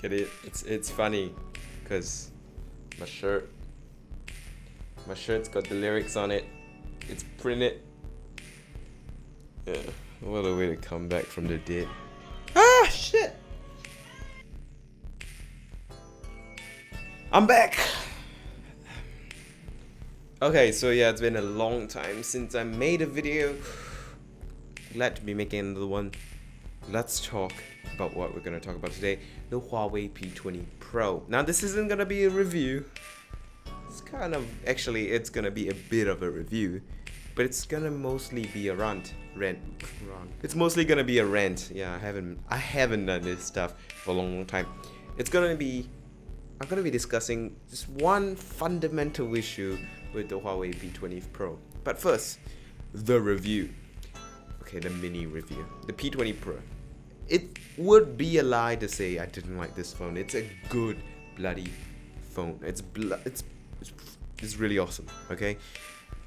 Get it? It's funny because my shirt's got the lyrics on it. It's printed. Yeah, what a way to come back from the dead. Ah, shit! I'm back! Okay, so yeah, it's been a long time since I made a video. Glad to be making another one. Let's talk about what we're gonna talk about today. The Huawei P20 Pro. Now this isn't gonna be a review. It's kind of, actually it's gonna be a bit of a review. But it's gonna mostly be a rant. It's mostly gonna be a rant. Yeah, I haven't done this stuff for a long time. I'm gonna be discussing just one fundamental issue with the Huawei P20 Pro. But first, the review. Okay, the mini review. The P20 Pro. It would be a lie to say I didn't like this phone. It's a good bloody phone. It's really awesome. Okay,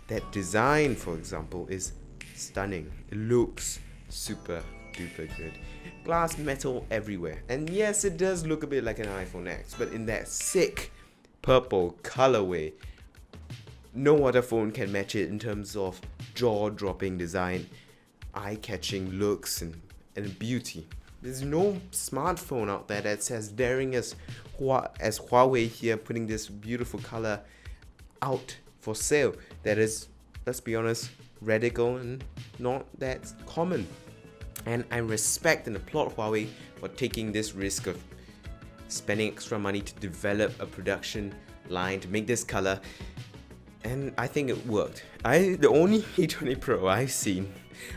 that design, for example, is stunning. It looks super duper good. Glass metal everywhere, and yes, it does look a bit like an iPhone X, but in that sick purple colorway. No other phone can match it in terms of jaw-dropping design, eye-catching looks, and beauty. There's no smartphone out there that's as daring as Huawei here, putting this beautiful color out for sale. That is, let's be honest, radical and not that common. And I respect and applaud Huawei for taking this risk of spending extra money to develop a production line to make this color. And I think it worked. The only P20 Pro I've seen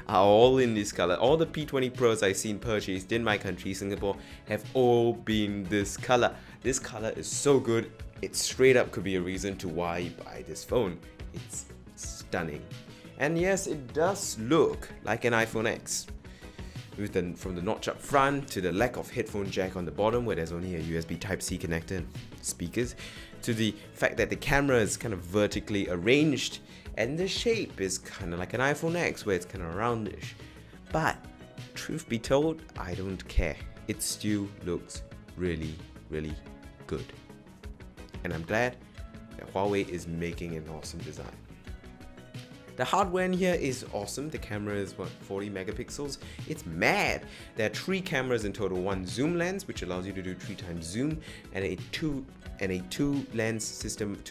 are all in this color. All the P20 Pros I've seen purchased in my country, Singapore, have all been this color. This color is so good, it straight up could be a reason to why you buy this phone. It's stunning. And yes, it does look like an iPhone X. From the notch up front to the lack of headphone jack on the bottom where there's only a USB Type-C connector and speakers, to the fact that the camera is kind of vertically arranged and the shape is kind of like an iPhone X where it's kind of roundish. But truth be told, I don't care. It still looks really, really good. And I'm glad that Huawei is making an awesome design. The hardware in here is awesome. The camera is 40 megapixels. It's mad. There are 3 cameras in total. One zoom lens, which allows you to do 3 times zoom, and a two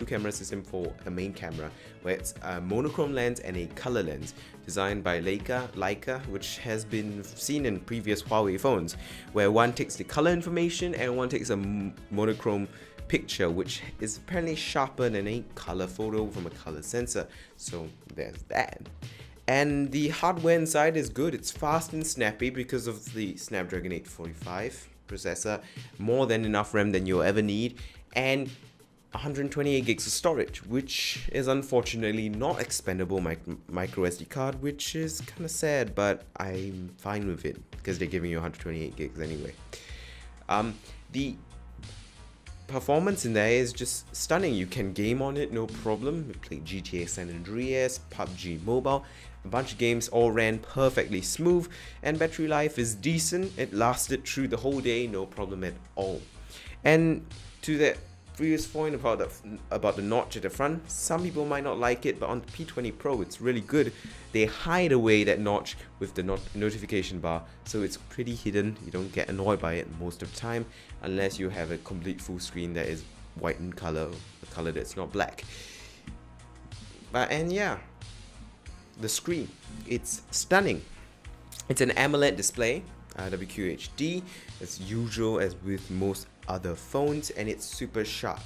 camera system for a main camera, where it's a monochrome lens and a color lens, designed by Leica, which has been seen in previous Huawei phones, where one takes the color information and one takes a monochrome picture, which is apparently sharper than a color photo from a color sensor. So there's that. And the hardware inside is good. It's fast and snappy because of the Snapdragon 845 processor, more than enough RAM than you'll ever need, and 128 gigs of storage, which is unfortunately not expandable micro SD card, which is kind of sad, but I'm fine with it because they're giving you 128 gigs anyway. The performance in there is just stunning. You can game on it, no problem. We played GTA San Andreas, PUBG Mobile, a bunch of games all ran perfectly smooth, and battery life is decent. It lasted through the whole day, no problem at all. And to that previous point about the notch at the front, some people might not like it, but on the P20 Pro it's really good. They hide away that notch with the notification bar, so it's pretty hidden. You don't get annoyed by it most of the time, unless you have a complete full screen that is white in color, a color that's not black. And yeah, the screen, it's stunning. It's an AMOLED display, WQHD, as usual as with most other phones, and it's super sharp.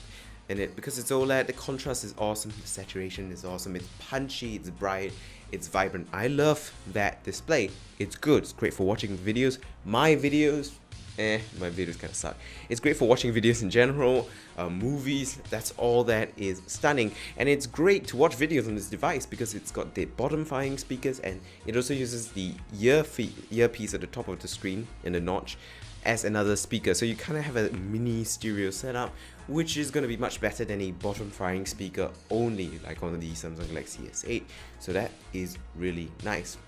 And because it's OLED, the contrast is awesome, the saturation is awesome, it's punchy, it's bright, it's vibrant. I love that display. It's good. It's great for watching videos. My videos kind of suck. It's great for watching videos in general, movies. That's all that is stunning. And it's great to watch videos on this device because it's got the bottom-firing speakers, and it also uses the earpiece at the top of the screen in the notch as another speaker. So you kind of have a mini stereo setup, which is going to be much better than a bottom-firing speaker only, like on the Samsung Galaxy S8. So that is really nice.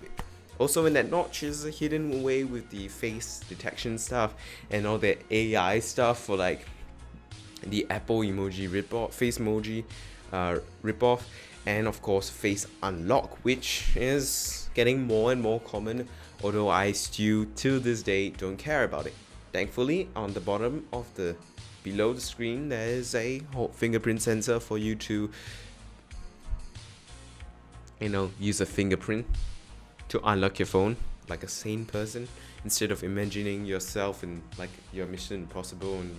Also in that notch is hidden away with the face detection stuff and all the AI stuff for like the Apple emoji ripoff, face emoji ripoff, and of course face unlock, which is getting more and more common, although I still till this day don't care about it. Thankfully, on the bottom of the below the screen there is a fingerprint sensor for you to, you know, use a fingerprint to unlock your phone like a sane person, instead of imagining yourself in like your Mission Impossible and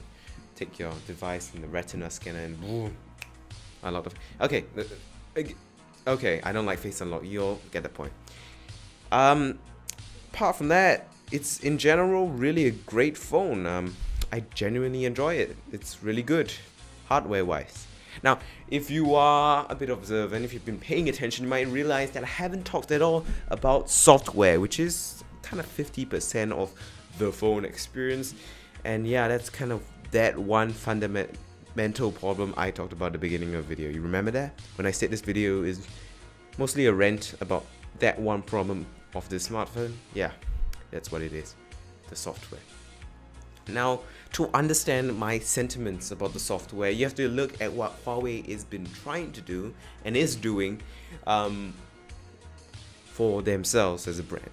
take your device in the retina scanner and boom, unlock the. Okay, I don't like face unlock. You'll get the point. Apart from that, it's in general really a great phone. I genuinely enjoy it. It's really good, hardware wise. Now, if you are a bit observant, if you've been paying attention, you might realize that I haven't talked at all about software, which is kind of 50% of the phone experience. And yeah, that's kind of that one fundamental problem I talked about at the beginning of the video. You remember that? When I said this video is mostly a rant about that one problem of the smartphone? Yeah, that's what it is, the software. Now, to understand my sentiments about the software, you have to look at what Huawei has been trying to do and is doing for themselves as a brand.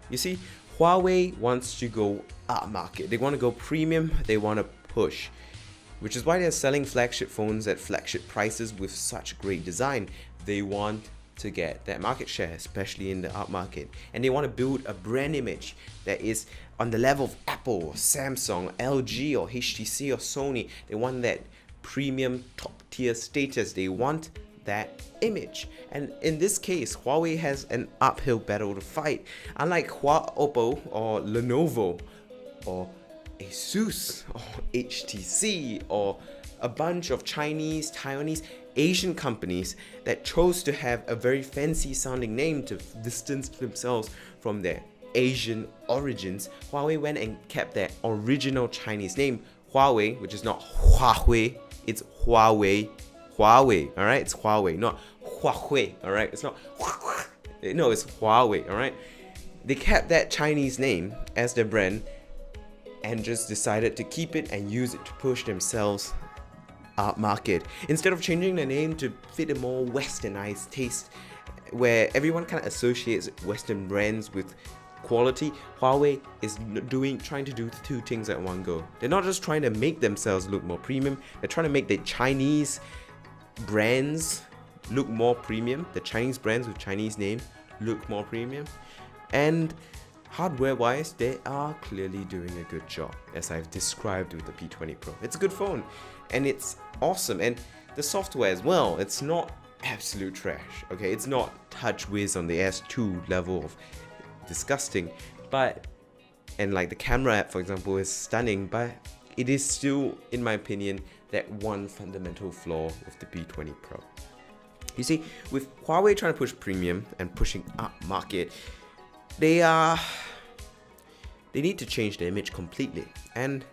You see, Huawei wants to go upmarket. They want to go premium, they want to push, which is why they're selling flagship phones at flagship prices with such great design. They want to get that market share, especially in the upmarket, and they want to build a brand image that is on the level of Apple, Samsung, LG, or HTC, or Sony. They want that premium top tier status. They want that image, and in this case Huawei has an uphill battle to fight. Unlike Oppo or Lenovo or Asus or HTC or a bunch of Chinese, Taiwanese, Asian companies that chose to have a very fancy sounding name to distance themselves from their Asian origins, Huawei went and kept their original Chinese name, Huawei, which is not Huawei, it's Huawei. Huawei, alright? It's Huawei, not Huawei, alright? It's not no, it's Huawei, alright? They kept that Chinese name as their brand and just decided to keep it and use it to push themselves upmarket, instead of changing the name to fit a more westernized taste where everyone kind of associates Western brands with quality. Huawei is trying to do two things at one go. They're not just trying to make themselves look more premium, they're trying to make the Chinese brands look more premium, the Chinese brands with Chinese names look more premium, and hardware wise they are clearly doing a good job, as I've described with the P20 Pro. It's a good phone and it's awesome, and the software as well, it's not absolute trash, okay? It's not TouchWiz on the S2 level of disgusting, but and like the camera app for example is stunning, but it is still, in my opinion, that one fundamental flaw with the P20 Pro. You see, with Huawei trying to push premium and pushing up market, they need to change their image completely. And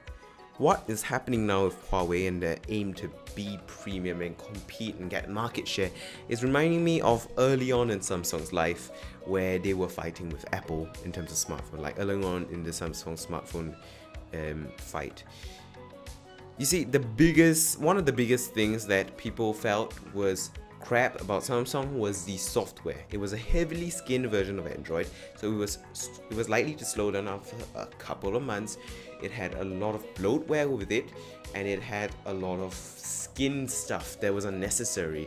what is happening now with Huawei and their aim to be premium and compete and get market share is reminding me of early on in Samsung's life, where they were fighting with Apple in terms of smartphone, like early on in the Samsung smartphone fight. You see, one of the biggest things that people felt was crap about Samsung was the software. It was a heavily skinned version of Android, so it was likely to slow down after a couple of months. It had a lot of bloatware with it, and it had a lot of skin stuff that was unnecessary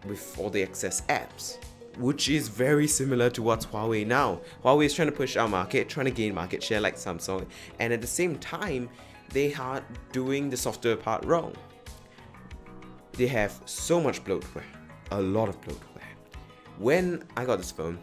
with all the excess apps, which is very similar to what's Huawei now. Huawei is trying to push our market, trying to gain market share like Samsung, and at the same time they are doing the software part wrong. They have so much bloatware, a lot of bloatware. When I got this phone,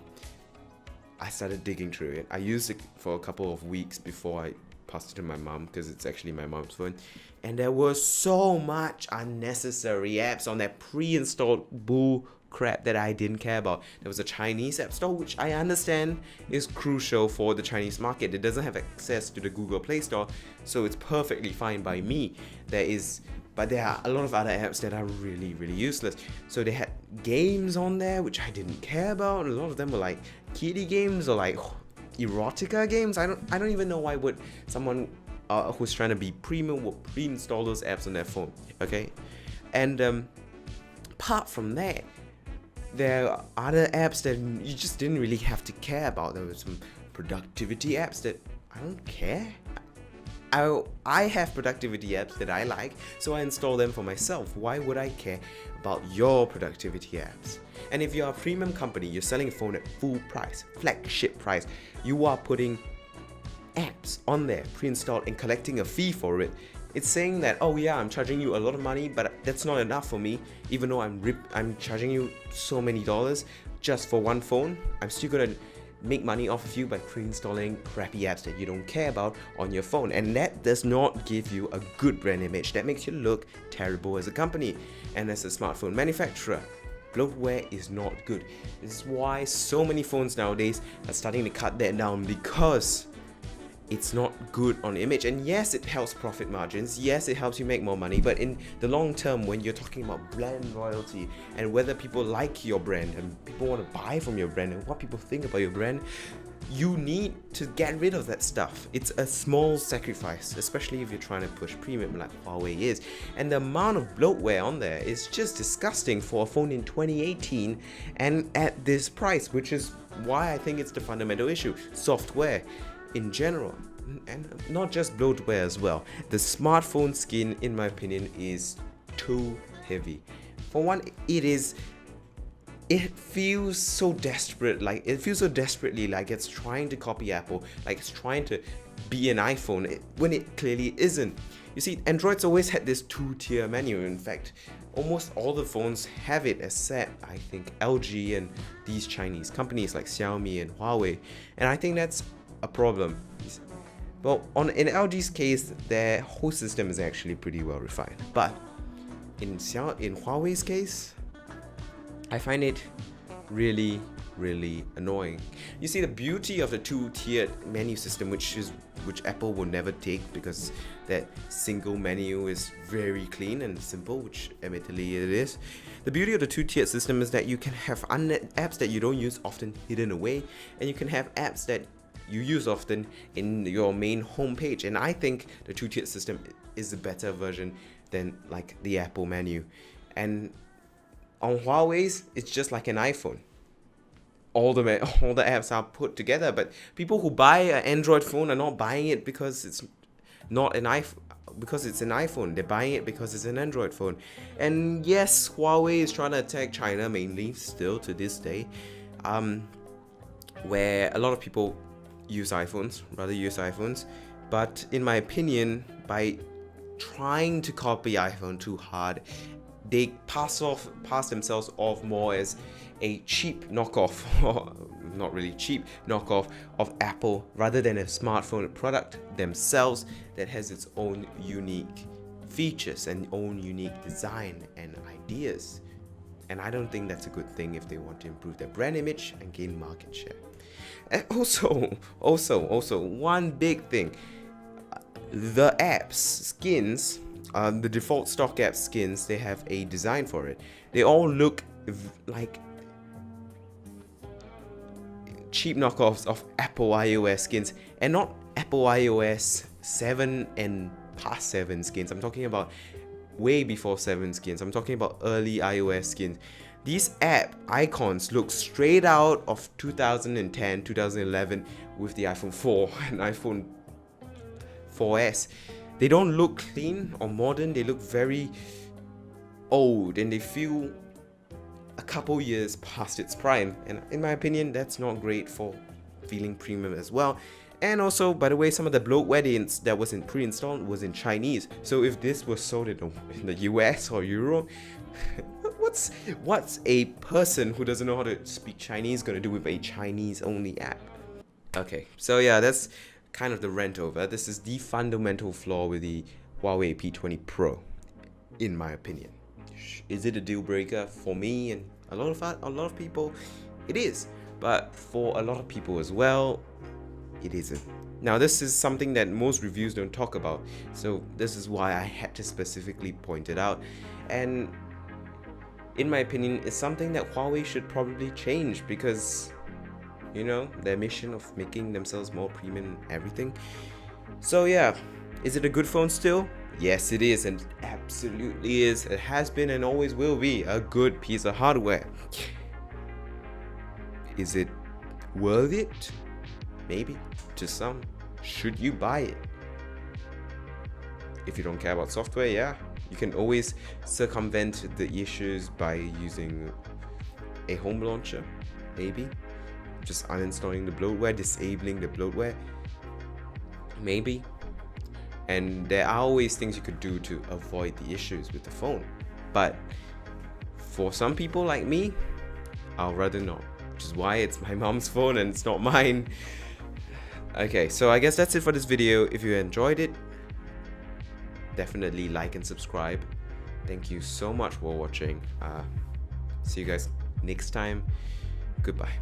I started digging through it. I used it for a couple of weeks before I passed it to my mom, because it's actually my mom's phone, and there was so much unnecessary apps on that pre-installed bull crap that I didn't care about. There was a Chinese app store, which I understand is crucial for the Chinese market. It doesn't have access to the Google Play Store, so it's perfectly fine by me. There is but there are a lot of other apps that are really, really useless. So they had games on there which I didn't care about, and a lot of them were like kiddie games or like erotica games. I don't even know why would someone who's trying to be premium would pre-install those apps on their phone. Okay, and apart from that, there are other apps that you just didn't really have to care about. There were some productivity apps that I don't care. I have productivity apps that I like, so I install them for myself. Why would I care about your productivity apps? And if you're a premium company, you're selling a phone at full price, flagship price, you are putting apps on there, pre-installed, and collecting a fee for it. It's saying that, oh yeah, I'm charging you a lot of money, but that's not enough for me. Even though I'm charging you so many dollars just for one phone, I'm still gonna make money off of you by pre-installing crappy apps that you don't care about on your phone. And that does not give you a good brand image. That makes you look terrible as a company and as a smartphone manufacturer. Bloatware is not good. This is why so many phones nowadays are starting to cut that down, because it's not good on image. And yes, it helps profit margins, yes, it helps you make more money, but in the long term, when you're talking about brand loyalty and whether people like your brand and people want to buy from your brand and what people think about your brand, you need to get rid of that stuff. It's a small sacrifice, especially if you're trying to push premium like Huawei is. And the amount of bloatware on there is just disgusting for a phone in 2018 and at this price, which is why I think it's the fundamental issue. Software in general, and not just bloatware as well. The smartphone skin, in my opinion, is too heavy. For one, it feels so desperate, like it feels so desperately like it's trying to copy Apple, like it's trying to be an iPhone when it clearly isn't. You see, Android's always had this two-tier menu. In fact, almost all the phones have it, except I think LG and these Chinese companies like Xiaomi and Huawei, and I think that's a problem. Well, in LG's case, their whole system is actually pretty well refined, but in Huawei's case, I find it really, really annoying. You see, the beauty of the two-tiered menu system, which Apple will never take, because that single menu is very clean and simple, which admittedly it is. The beauty of the two-tiered system is that you can have apps that you don't use often hidden away, and you can have apps that you use often in your main homepage. And I think the two-tiered system is a better version than like the Apple menu. And on Huawei's, it's just like an iPhone. All the apps are put together, but people who buy an Android phone are not buying it because it's not an iPhone, because it's an iPhone. They're buying it because it's an Android phone. And yes, Huawei is trying to attack China mainly still to this day, where a lot of people use iPhones. But in my opinion, by trying to copy iPhone too hard, they pass themselves off more as a cheap knockoff, or not really cheap knockoff of Apple, rather than a smartphone product themselves that has its own unique features and own unique design and ideas. And I don't think that's a good thing if they want to improve their brand image and gain market share. And also one big thing, the apps skins, the default stock app skins, they have a design for it. They all look like cheap knockoffs of Apple iOS skins, and not Apple iOS 7 and past 7 skins. I'm talking about way before 7 skins. I'm talking about early iOS skins. These app icons look straight out of 2010, 2011 with the iPhone 4 and iPhone 4S. They don't look clean or modern. They look very old, and they feel a couple years past its prime. And in my opinion, that's not great for feeling premium as well. And also, by the way, some of the bloatware that wasn't pre-installed was in Chinese. So if this was sold in the US or Europe, what's a person who doesn't know how to speak Chinese gonna do with a Chinese-only app? Okay, so yeah, that's kind of the rant over. This is the fundamental flaw with the Huawei P20 Pro, in my opinion. Is it a deal breaker for me and a lot of people? It is, but for a lot of people as well, it isn't. Now this is something that most reviews don't talk about, so this is why I had to specifically point it out. And in my opinion, it's something that Huawei should probably change, because you know, their mission of making themselves more premium and everything. So yeah, is it a good phone still? Yes, it is, and absolutely is. It has been and always will be a good piece of hardware. Is it worth it? Maybe to some. Should you buy it? If you don't care about software, yeah, you can always circumvent the issues by using a home launcher, maybe just uninstalling the bloatware, disabling the bloatware, maybe. And there are always things you could do to avoid the issues with the phone, but for some people like me, I'll rather not, which is why it's my mom's phone and it's not mine. Okay, so I guess that's it for this video. If you enjoyed it, definitely like and subscribe. Thank you so much for watching. See you guys next time. Goodbye.